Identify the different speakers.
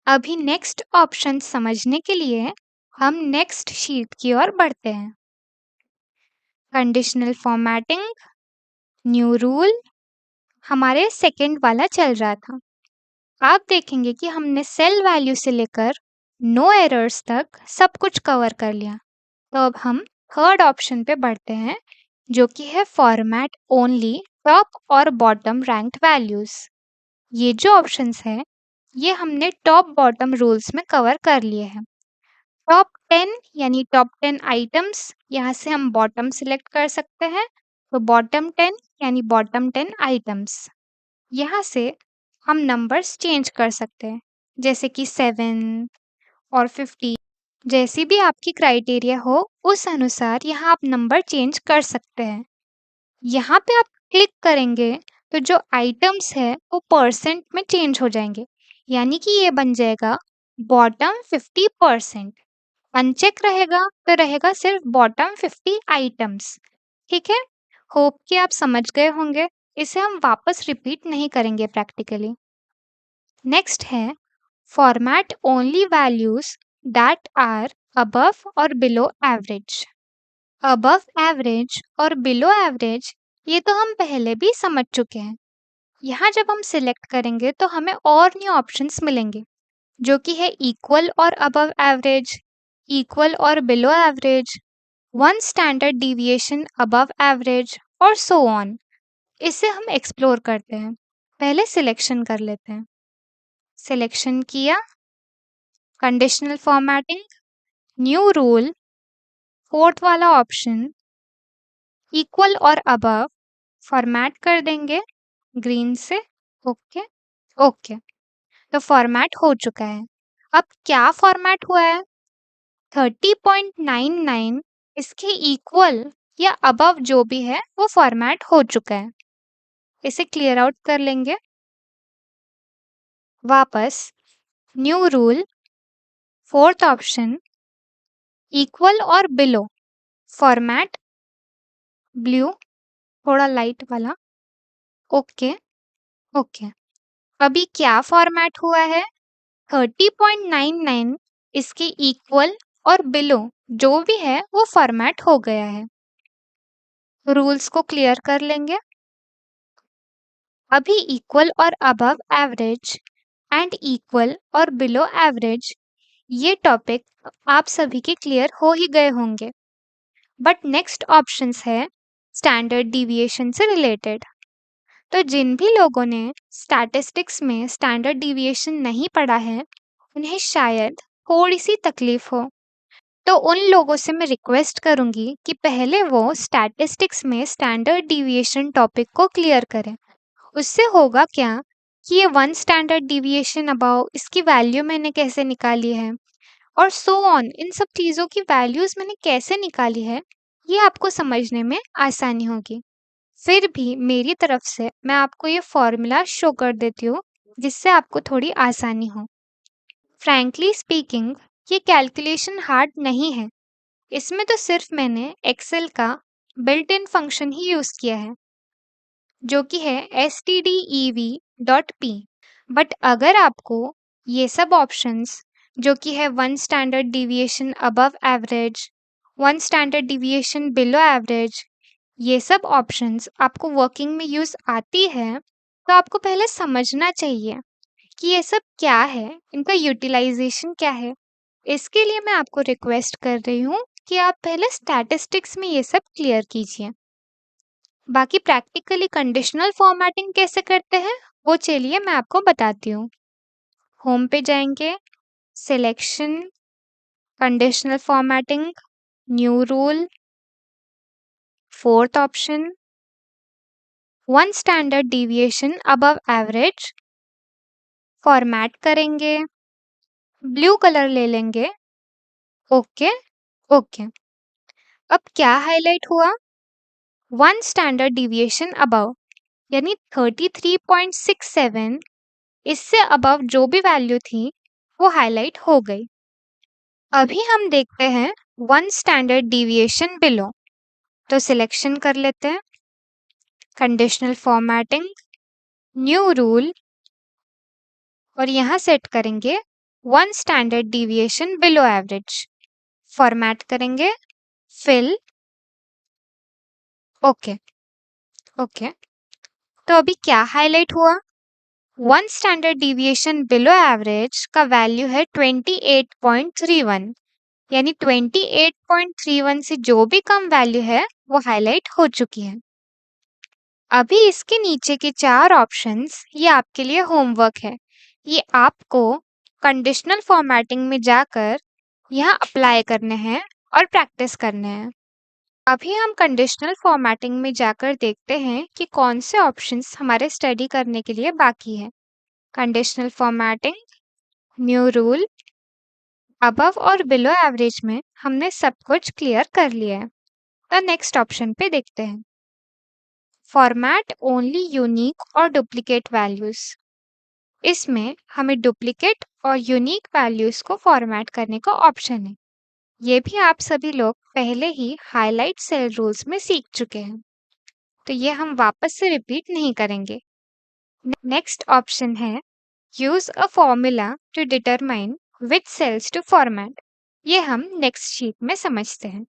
Speaker 1: अभी next option समझने के लिए हम नेक्स्ट शीट की ओर बढ़ते हैं। कंडीशनल फॉर्मेटिंग, न्यू रूल हमारे सेकंड वाला चल रहा था। आप देखेंगे कि हमने सेल वैल्यू से लेकर नो एरर्स तक सब कुछ कवर कर लिया। तो अब हम थर्ड ऑप्शन पे बढ़ते हैं, जो कि है फॉर्मेट ओनली टॉप और बॉटम रैंक्ड वैल्यूज। ये जो ऑप्शंस है ये हमने टॉप बॉटम रूल्स में कवर कर लिए हैं। टॉप 10 यानी टॉप 10 आइटम्स, यहाँ से हम बॉटम सिलेक्ट कर सकते हैं। तो बॉटम 10 यानी बॉटम 10 आइटम्स, यहाँ से हम नंबर्स चेंज कर सकते हैं, जैसे कि 7 और 50। जैसी भी आपकी क्राइटेरिया हो उस अनुसार यहाँ आप नंबर चेंज कर सकते हैं। यहाँ पे आप क्लिक करेंगे तो जो आइटम्स है वो परसेंट में चेंज हो जाएंगे, यानी कि ये बन जाएगा बॉटम 50%। अनचेक रहेगा तो रहेगा सिर्फ बॉटम 50 आइटम्स। ठीक है, होप कि आप समझ गए होंगे। इसे हम वापस रिपीट नहीं करेंगे प्रैक्टिकली। नेक्स्ट है format only values that are above और बिलो एवरेज। अबव एवरेज और बिलो एवरेज ये तो हम पहले भी समझ चुके हैं। यहाँ जब हम सिलेक्ट करेंगे तो हमें और न्यू ऑप्शंस मिलेंगे, जो कि है इक्वल और अबव एवरेज, इक्वल और below average, one standard deviation above average और सो ऑन। इसे हम एक्सप्लोर करते हैं। पहले सिलेक्शन कर लेते हैं। सिलेक्शन किया, conditional formatting, new rule, fourth वाला ऑप्शन इक्वल और अबव, फॉर्मेट कर देंगे ग्रीन से। ओके ओके, तो फॉर्मेट हो चुका है। अब क्या फॉर्मेट हुआ है? 30.99 इसके इक्वल या अबव जो भी है वो फॉर्मेट हो चुका है। इसे क्लियर आउट कर लेंगे। वापस new rule, fourth option equal और बिलो, फॉर्मेट ब्लू, थोड़ा लाइट वाला। ओके ओके, अभी क्या फॉर्मेट हुआ है? 30.99 इसके इक्वल और बिलो जो भी है वो फॉर्मेट हो गया है। रूल्स को क्लियर कर लेंगे। अभी इक्वल और अबव एवरेज एंड इक्वल और बिलो एवरेज ये टॉपिक आप सभी के क्लियर हो ही गए होंगे। बट नेक्स्ट ऑप्शंस है स्टैंडर्ड डिविएशन से रिलेटेड। तो जिन भी लोगों ने स्टैटिस्टिक्स में स्टैंडर्ड डिविएशन नहीं पढ़ा है उन्हें शायद थोड़ी सी तकलीफ हो। तो उन लोगों से मैं रिक्वेस्ट करूंगी कि पहले वो स्टैटिस्टिक्स में स्टैंडर्ड डिविएशन टॉपिक को क्लियर करें। उससे होगा क्या कि ये वन स्टैंडर्ड डिविएशन अबाउ इसकी वैल्यू मैंने कैसे निकाली है और सो ऑन, इन सब चीज़ों की वैल्यूज़ मैंने कैसे निकाली है, ये आपको समझने में आसानी होगी। फिर भी मेरी तरफ से मैं आपको ये फॉर्मूला शो कर देती हूँ जिससे आपको थोड़ी आसानी हो। फ्रैंकली स्पीकिंग ये कैलकुलेशन हार्ड नहीं है। इसमें तो सिर्फ मैंने एक्सेल का built in function he use किया है, जो कि है stdev.p। बट अगर आपको ये सब ऑप्शंस, जो कि है one standard deviation above average, one standard deviation below average, ये सब ऑप्शंस आपको वर्किंग में यूज़ आती है, तो आपको पहले समझना चाहिए कि ये सब क्या है, इनका यूटिलाइजेशन क्या है। इसके लिए मैं आपको रिक्वेस्ट कर रही हूँ कि आप पहले स्टैटिस्टिक्स में ये सब क्लियर कीजिए। बाकी प्रैक्टिकली कंडीशनल फॉर्मेटिंग कैसे करते हैं वो चलिए मैं आपको बताती हूँ। होम पे जाएंगे, selection, conditional formatting, new rule, fourth option one standard deviation above average, format करेंगे, ब्लू कलर ले लेंगे। ओके ओके, अब क्या हाईलाइट हुआ? वन स्टैंडर्ड डिविएशन अबव, यानी 33.67, इससे अबव जो भी वैल्यू थी वो हाईलाइट हो गई। अभी हम देखते हैं वन स्टैंडर्ड डिविएशन बिलो। तो सिलेक्शन कर लेते हैं, कंडीशनल फॉर्मेटिंग, न्यू रूल, और यहाँ सेट करेंगे 1 standard deviation below average. Format करेंगे फिल ओके। ओके, तो अभी क्या हाईलाइट हुआ? 1 स्टैंडर्ड डिविएशन बिलो एवरेज का वैल्यू है 28.31, यानी 28.31 से जो भी कम वैल्यू है वो हाईलाइट हो चुकी है। अभी इसके नीचे के 4 ऑप्शंस ये आपके लिए होमवर्क है। ये आपको कंडीशनल फॉर्मेटिंग में जाकर यहाँ अप्लाई करने हैं और प्रैक्टिस करने हैं। अभी हम कंडीशनल फॉर्मेटिंग में जाकर देखते हैं कि कौन से ऑप्शंस हमारे स्टडी करने के लिए बाकी है। Conditional formatting, new rule, above और बिलो एवरेज में हमने सब कुछ क्लियर कर लिया है। तो नेक्स्ट ऑप्शन पे देखते हैं, फॉर्मेट ओनली यूनिक और डुप्लीकेट वैल्यूज। इसमें हमें डुप्लीकेट और यूनिक वैल्यूज को फॉर्मेट करने का ऑप्शन है। ये भी आप सभी लोग पहले ही हाईलाइट सेल रूल्स में सीख चुके हैं, तो ये हम वापस से रिपीट नहीं करेंगे। नेक्स्ट ऑप्शन है use a formula to determine which cells to format. ये हम नेक्स्ट शीट में समझते हैं।